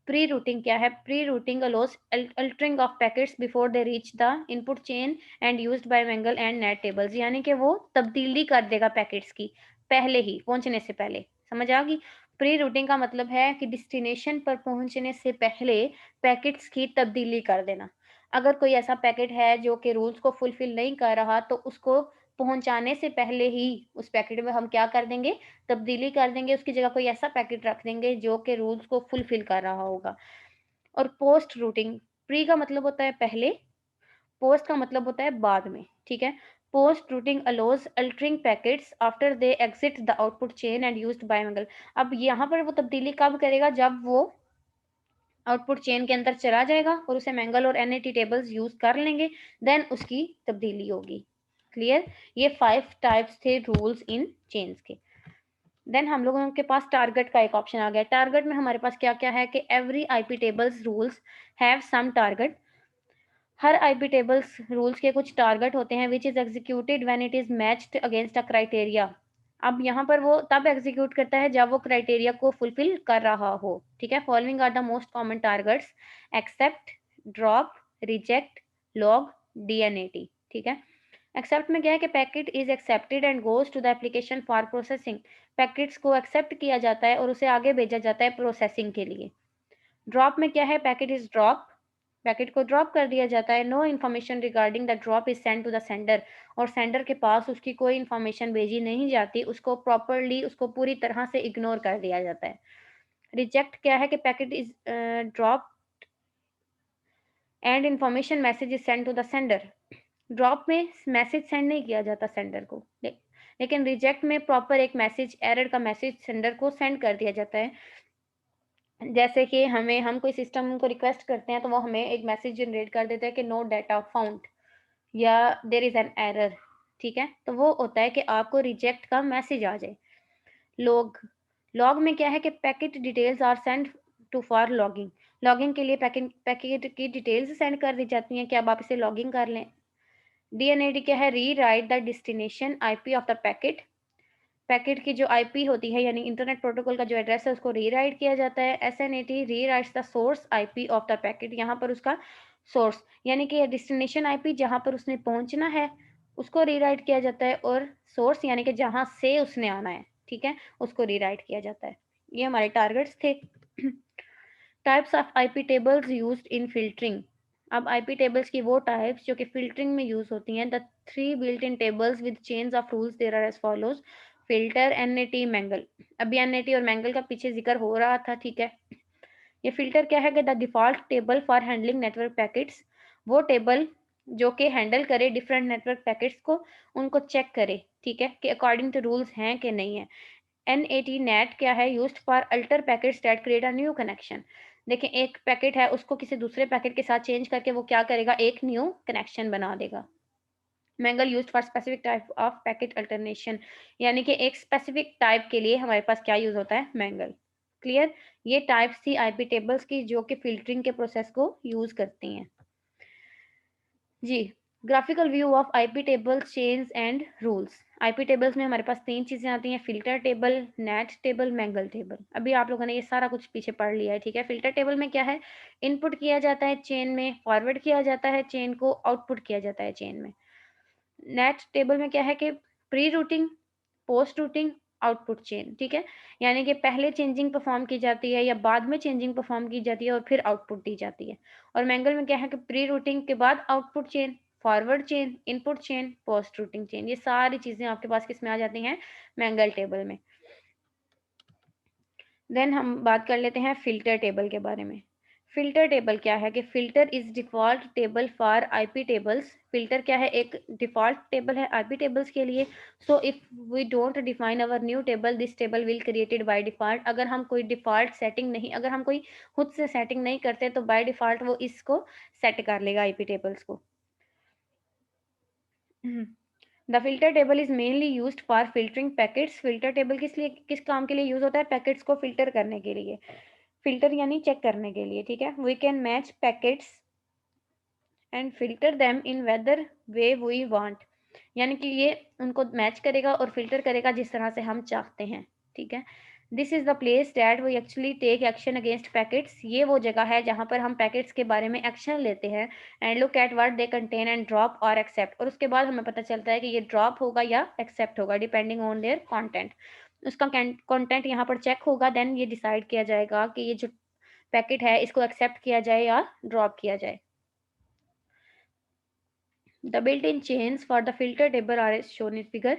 Pre routing क्या है? Pre routing allows altering of packets before they reach the input chain and used by mangle and net tables, यानी कि वो तब्दीली कर देगा पैकेट्स की पहले ही, पहुंचने से पहले। समझ आ गई? प्री रूटिंग का मतलब है कि डेस्टिनेशन पर पहुंचने से पहले पैकेट्स की तब्दीली कर देना। अगर कोई ऐसा पैकेट है जो कि रूल्स को फुलफिल नहीं कर रहा, तो उसको पहुंचाने से पहले ही उस पैकेट में हम क्या कर देंगे? तब्दीली कर देंगे, उसकी जगह कोई ऐसा पैकेट रख देंगे जो कि रूल्स को फुलफिल कर रहा होगा। और पोस्ट रूटिंग, प्री का मतलब होता है पहले, पोस्ट का मतलब होता है बाद में। ठीक है। Post routing allows altering packets after they exit the output chain and used by mangle. अब यहाँ पर वो तब्दीली कब करेगा? जब वो आउटपुट चेन के अंदर चला जाएगा और उसे मैंगल और एनएटी टेबल्स यूज कर लेंगे, देन उसकी तब्दीली होगी। क्लियर? ये 5 टाइप्स थे रूल्स इन चेन्स के। देन हम लोगों के पास टारगेट का एक ऑप्शन आ गया। टारगेट में हमारे पास क्या क्या है कि every IP tables rules have some target. हर आईपी टेबल्स रूल्स के कुछ टारगेट होते हैं, which is executed when it is matched against a criteria. अब यहाँ पर वो तब एग्जीक्यूट करता है जब वो क्राइटेरिया को फुलफिल कर रहा हो। ठीक है। Following are the most common targets: accept, drop, reject, log, DNAT. ठीक है। एक्सेप्ट में क्या है कि packet is accepted and goes to the application for processing. Packets को एक्सेप्ट किया जाता है और उसे आगे भेजा जाता है प्रोसेसिंग के लिए। ड्रॉप में क्या है? पैकेट इज ड्रॉप, पैकेट को ड्रॉप कर दिया जाता है। No information regarding the drop is send to the sender, और सेंडर के पास उसकी कोई इन्फॉर्मेशन भेजी नहीं जाती, उसको प्रॉपरली, उसको पूरी तरह से इग्नोर कर दिया जाता है। रिजेक्ट क्या है कि packet is drop and information message is send to the sender. Drop में मैसेज सेंड नहीं किया जाता सेंडर को, लेकिन रिजेक्ट में प्रॉपर एक मैसेज, एरर का मैसेज सेंडर को सेंड कर दिया जाता है। जैसे कि हम कोई सिस्टम को रिक्वेस्ट करते हैं तो वो हमें एक मैसेज जनरेट कर देता है कि नो डाटा फाउंड, या देर इज एन एरर। ठीक है। तो वो होता है कि आपको रिजेक्ट का मैसेज आ जाए। लॉग, लॉग में क्या है कि packet details are send to for logging. Logging के लिए पैकेट की डिटेल्स सेंड कर दी जाती हैं कि अब आप इसे लॉगिंग कर लें। डीएनएडी क्या है? री right the destination IP of the packet. Packet की जो आईपी होती है, यानी इंटरनेट प्रोटोकॉल का जो एड्रेस है, उसको रीराइट किया जाता है। SNAT rewrites the source IP of the packet. यहाँ पर उसका सोर्स यानी कि डेस्टिनेशन आईपी जहाँ पर उसने पहुंचना है उसको रीराइट किया जाता है, और सोर्स यानी कि जहाँ से उसने आना है, ठीक है, उसको रीराइट किया जाता है। ये हमारे टारगेट्स थे। Types of IP tables used in filtering. अब आईपी टेबल्स की वो टाइप्स जो कि फिल्टरिंग में यूज होती हैं। The 3 built in tables with chains of rules there are as follows: filter, NAT, mangle. अभी एनएटी और मैंगल का पीछे जिक्र हो रहा था। ठीक है। ये फिल्टर क्या है कि the default table for handling network packets, वो टेबल जो कि हैंडल करे डिफरेंट नेटवर्क पैकेट्स को, उनको चेक करे, ठीक है, कि अकॉर्डिंग टू रूल्स हैं कि नहीं है। एनएटी नेट क्या है? Used for alter packets that create a new connection. देखें, एक पैकेट है, उसको किसी दूसरे पैकेट के साथ चेंज करके वो क्या करेगा? एक न्यू कनेक्शन बना देगा। Mangle used for specific type of packet alternation, यानी कि एक स्पेसिफिक टाइप के लिए हमारे पास क्या यूज होता है, मैंगल। क्लियर। ये टाइप्स थी आईपी टेबल्स की जो कि फिल्टरिंग के प्रोसेस को यूज करती हैं जी। Graphical view of IP tables, chains and rules. IP tables में हमारे पास तीन चीजें आती हैं, filter table, NAT table, mangle table. अभी आप लोगों ने ये सारा कुछ पीछे पढ़ लिया है, ठीक है। फिल्टर टेबल में क्या है, इनपुट किया जाता है चेन में, फॉरवर्ड किया जाता है चेन को, आउटपुट किया जाता है चेन में। नेट टेबल में क्या है कि pre routing, post routing, output chain, ठीक है। यानी कि पहले चेंजिंग परफॉर्म की जाती है या बाद में चेंजिंग परफॉर्म की जाती है और फिर आउटपुट दी जाती है। और मैंगल में क्या है कि प्री रूटिंग के बाद output chain, forward chain, input chain, post routing chain, ये सारी चीजें आपके पास किस में आ जाती हैं, मैंगल टेबल में। देन हम बात कर लेते हैं फिल्टर टेबल के बारे में। फिल्टर टेबल क्या है कि filter is default table for IP tables. Filter क्या है, एक डिफॉल्ट टेबल है आईपी टेबल्स के लिए। So if we don't define our new table, this table will created by default. अगर हम कोई डिफॉल्ट सेटिंग नहीं, अगर हम कोई खुद से सेटिंग नहीं करते तो बाय डिफॉल्ट वो इसको सेट कर लेगा आईपी टेबल्स को। The filter table is mainly used for filtering packets. Filter table किस काम के लिए यूज होता है, पैकेट्स को फिल्टर करने के लिए। फिल्टर यानी चेक करने के लिए, ठीक है। We can match packets and filter them in whether way we want, यानी कि ये उनको मैच करेगा और फिल्टर करेगा जिस तरह से हम चाहते हैं, ठीक है। This is the place that we actually take action against packets. ये वो जगह है जहां पर हम पैकेट्स के बारे में एक्शन लेते हैं। And look at what they contain and drop और एक्सेप्ट, और उसके बाद हमें पता चलता है कि ये ड्रॉप होगा या एक्सेप्ट होगा डिपेंडिंग ऑन देयर कंटेंट। उसका कंटेंट यहाँ पर चेक होगा, देन ये डिसाइड किया जाएगा कि ये जो पैकेट है इसको एक्सेप्ट किया जाए या ड्रॉप किया जाए। The built-in chains for the filter table are as shown in figure.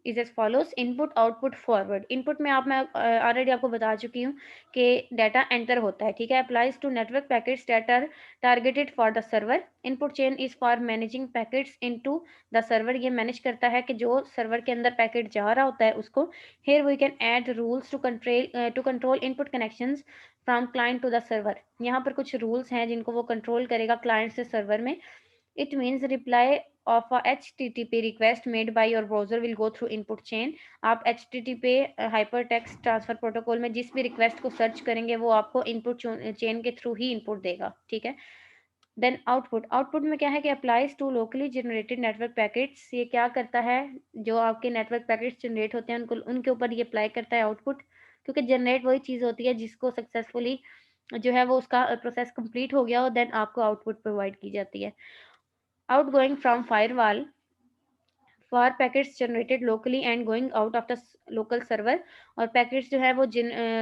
Is as follows: input, output, forward. Input में मैं ऑलरेडी आपको बता चुकी हूँ कि डाटा एंटर होता है, ठीक है। Applies to network packets that are targeted for the server. Input chain is for managing packets into the server. ये मैनेज करता है कि जो सर्वर के अंदर पैकेट जा रहा होता है उसको। Here we can add rules to control input connections from client to the server. यहाँ पर कुछ रूल्स हैं जिनको वो कंट्रोल करेगा क्लाइंट से सर्वर में। It means reply of a HTTP request made by your browser will go through input chain. आप HTTP hypertext transfer protocol में जिस भी रिक्वेस्ट को सर्च करेंगे वो आपको इनपुट चेन के थ्रू ही इनपुट देगा, ठीक है। देन आउटपुट, आउटपुट में क्या है कि applies to locally generated network packets. ये क्या करता है, जो आपके नेटवर्क पैकेट्स जनरेट होते हैं उनको, उनके ऊपर ये अप्लाई करता है आउटपुट। क्योंकि जनरेट वही चीज़ होती है जिसको सक्सेसफुली जो है वो उसका प्रोसेस कंप्लीट हो गया हो, देन आपको आउटपुट प्रोवाइड की जाती है। Outgoing from firewall for packets generated locally and going out of the local server। और पैकेट्स जो है वो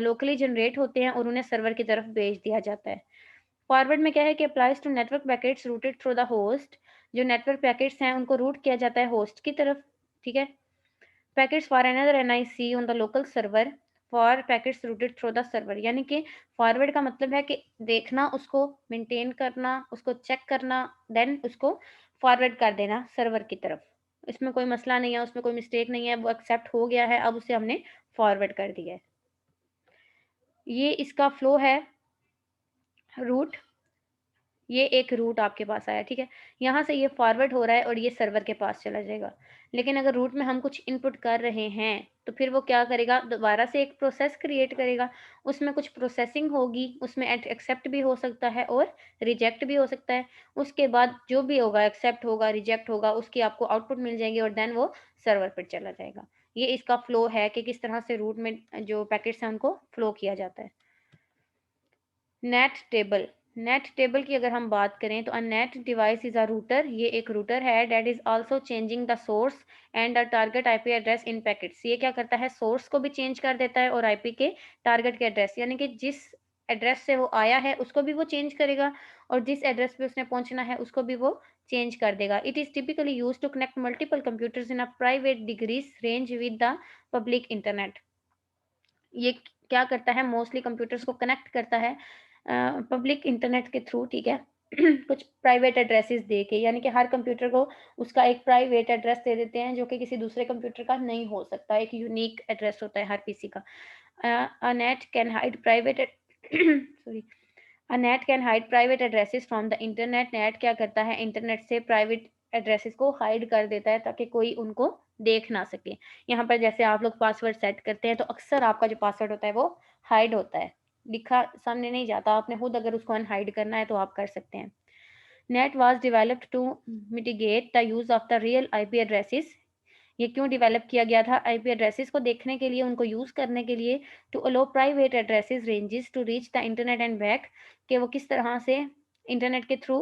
लोकली जनरेट होते हैं और उन्हें सर्वर की तरफ भेज दिया जाता है। फॉरवर्ड में क्या है कि applies to network packets routed through the host. जो नेटवर्क पैकेट्स हैं उनको रूट किया जाता है होस्ट की तरफ, ठीक है। Packets for another NIC on the local server, for packets routed through the server. यानी कि फॉरवर्ड का मतलब है कि देखना, उसको मेंटेन करना, उसको चेक करना, देन उसको फॉरवर्ड कर देना सर्वर की तरफ। इसमें कोई मसला नहीं है, उसमें कोई मिस्टेक नहीं है, वो एक्सेप्ट हो गया है, अब उसे हमने फॉरवर्ड कर दिया है। ये इसका फ्लो है। रूट, ये एक रूट आपके पास आया, ठीक है। यहाँ से ये फॉरवर्ड हो रहा है और ये सर्वर के पास चला जाएगा। लेकिन अगर रूट में हम कुछ इनपुट कर रहे हैं तो फिर वो क्या करेगा, दोबारा से एक प्रोसेस क्रिएट करेगा। उसमें कुछ प्रोसेसिंग होगी, उसमें एक्सेप्ट भी हो सकता है और रिजेक्ट भी हो सकता है। उसके बाद जो भी होगा, एक्सेप्ट होगा, रिजेक्ट होगा, उसकी आपको आउटपुट मिल जाएगी और देन वो सर्वर पर चला जाएगा। ये इसका फ्लो है कि किस तरह से रूट में जो पैकेट्स हैं उनको फ्लो किया जाता है। नेट टेबल, नेट टेबल की अगर हम बात करें तो a NAT device is a router. ये एक रूटर है। That is also changing the source and the target IP address in packets. ये क्या करता है, सोर्स को भी चेंज कर देता है और आईपी के टारगेट के एड्रेस, यानी कि जिस एड्रेस से वो आया है उसको भी वो चेंज करेगा और जिस एड्रेस पे उसने पहुंचना है उसको भी वो चेंज कर देगा। It is typically use to connect multiple computers in a private degrees range with the public internet. ये क्या करता है, मोस्टली कंप्यूटर्स को कनेक्ट करता है पब्लिक इंटरनेट के थ्रू, ठीक है। कुछ प्राइवेट एड्रेसेस दे के, यानी कि हर कंप्यूटर को उसका एक प्राइवेट एड्रेस दे देते हैं जो कि किसी दूसरे कंप्यूटर का नहीं हो सकता, एक यूनिक एड्रेस होता है हर पीसी का। A NAT can hide private sorry, a NAT can hide private addresses from the internet. NAT क्या करता है, इंटरनेट से प्राइवेट एड्रेसेस को हाइड कर देता है ताकि कोई उनको देख ना सके। यहाँ पर जैसे आप लोग पासवर्ड सेट करते हैं तो अक्सर आपका जो पासवर्ड होता है वो हाइड होता है, लिखा सामने नहीं जाता। आपने खुद अगर उसको अनहाइड करना है तो आप कर सकते हैं। NAT was developed to mitigate the use of the real IP addresses. ये क्यों डेवलप किया गया था? आईपी एड्रेसेस को देखने के लिए, उनको यूज करने के लिए, to allow private addresses ranges to reach the internet and back, कि वो किस तरह से इंटरनेट के थ्रू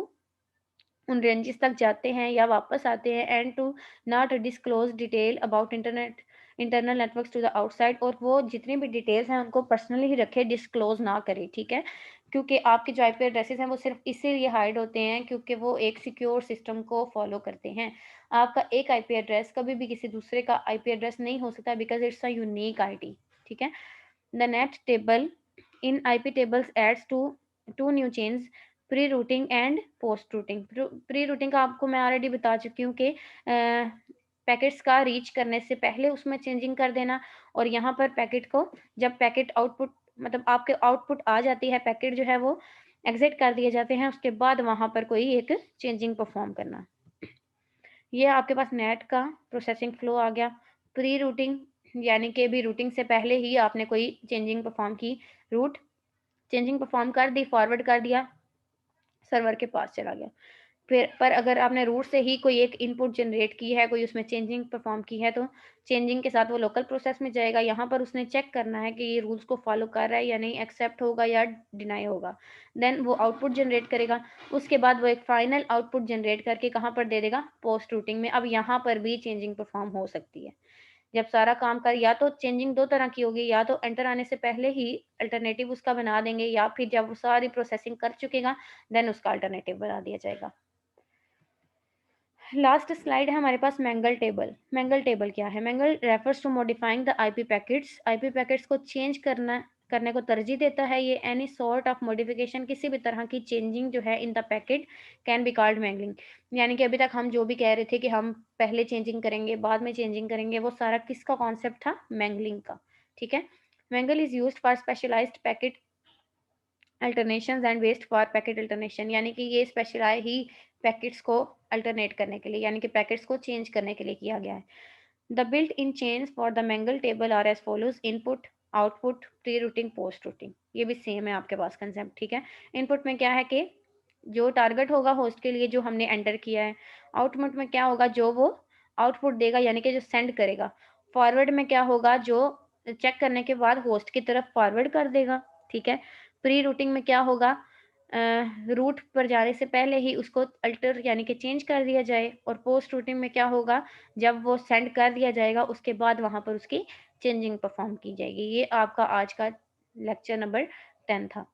उन रेंजेस तक जाते हैं या वापस आते हैं, and to not disclose detail about internal networks to the outside, और वो जितनी भी डिटेल्स हैं उनको पर्सनली ही रखे, डिस्क्लोज ना करे, ठीक है। क्योंकि आपके जो आईपी एड्रेसेस हैं वो सिर्फ इसीलिए हाइड होते हैं क्योंकि वो एक सिक्योर सिस्टम को फॉलो करते हैं। आपका एक आईपी एड्रेस कभी भी किसी दूसरे का आईपी एड्रेस नहीं हो सकता, because it's a unique ID, ठीक है। The NAT table in IP tables adds to two new chains, pre routing and post routing. Pre routing का आपको मैं ऑलरेडी बता चुकी हूँ कि पैकेट्स का रीच करने से पहले उसमें चेंजिंग कर देना, और यहाँ पर पैकेट को जब पैकेट आउटपुट मतलब आपके आउटपुट आ जाती है, पैकेट जो है वो एग्जिट कर दिए जाते हैं, उसके बाद वहाँ पर कोई एक चेंजिंग परफॉर्म करना। ये आपके पास नेट का प्रोसेसिंग फ्लो आ गया। प्री रूटिंग यानी कि भी रूटिंग से पहले ही आपने कोई चेंजिंग परफॉर्म की, रूट चेंजिंग परफॉर्म कर दी, फॉरवर्ड कर दिया, सर्वर के पास चला गया। फिर पर अगर आपने रूट से ही कोई एक इनपुट जनरेट की है, कोई उसमें चेंजिंग परफॉर्म की है, तो चेंजिंग के साथ वो लोकल प्रोसेस में जाएगा। यहाँ पर उसने चेक करना है कि ये रूल्स को फॉलो कर रहा है या नहीं, एक्सेप्ट होगा या डिनाई होगा। देन वो आउटपुट जनरेट करेगा। उसके बाद वो एक फाइनल आउटपुट जनरेट करके कहाँ पर दे देगा? पोस्ट रूटिंग में। अब यहाँ पर भी चेंजिंग परफॉर्म हो सकती है। जब सारा काम कर, या तो चेंजिंग दो तरह की होगी, या तो एंटर आने से पहले ही अल्टरनेटिव उसका बना देंगे, या फिर जब वो सारी प्रोसेसिंग कर चुकेगा देन उसका अल्टरनेटिव बना दिया जाएगा। लास्ट स्लाइड है हमारे पास मैंगल टेबल। मैंगल टेबल क्या है? Mangle refers to modifying the IP packets. IP packets को चेंज करने को तरजीह देता है ये। एनी सॉर्ट ऑफ मॉडिफिकेशन, किसी भी तरह की चेंजिंग जो है in the packet can be called mangling. यानी कि अभी तक हम जो भी कह रहे थे कि हम पहले चेंजिंग करेंगे बाद में चेंजिंग करेंगे, वो सारा किसका कॉन्सेप्ट था? मैंगलिंग का, ठीक है। Mangle is used for specialized packet alternation and west for packet alternation. यानी कि ये स्पेशलाइज ही पैकेट्स को अल्टरनेट करने के लिए, यानी कि पैकेट्स को चेंज करने के लिए किया गया है। The built in chains for the mangle table are as follows: input, output, pre routing, post routing. ये भी सेम है आपके पास कंसेप्ट, ठीक है। इनपुट में क्या है कि जो टारगेट होगा होस्ट के लिए जो हमने एंटर किया है। आउटपुट में क्या होगा? जो वो आउटपुट देगा, यानी कि जो सेंड करेगा। फॉरवर्ड में क्या होगा? जो चेक करने के बाद होस्ट की तरफ फॉरवर्ड कर देगा, ठीक है। प्री रूटिंग में क्या होगा? रूट पर जाने से पहले ही उसको अल्टर यानी कि चेंज कर दिया जाए। और पोस्ट रूटिंग में क्या होगा? जब वो सेंड कर दिया जाएगा उसके बाद वहाँ पर उसकी चेंजिंग परफॉर्म की जाएगी। ये आपका आज का लेक्चर नंबर 10 था।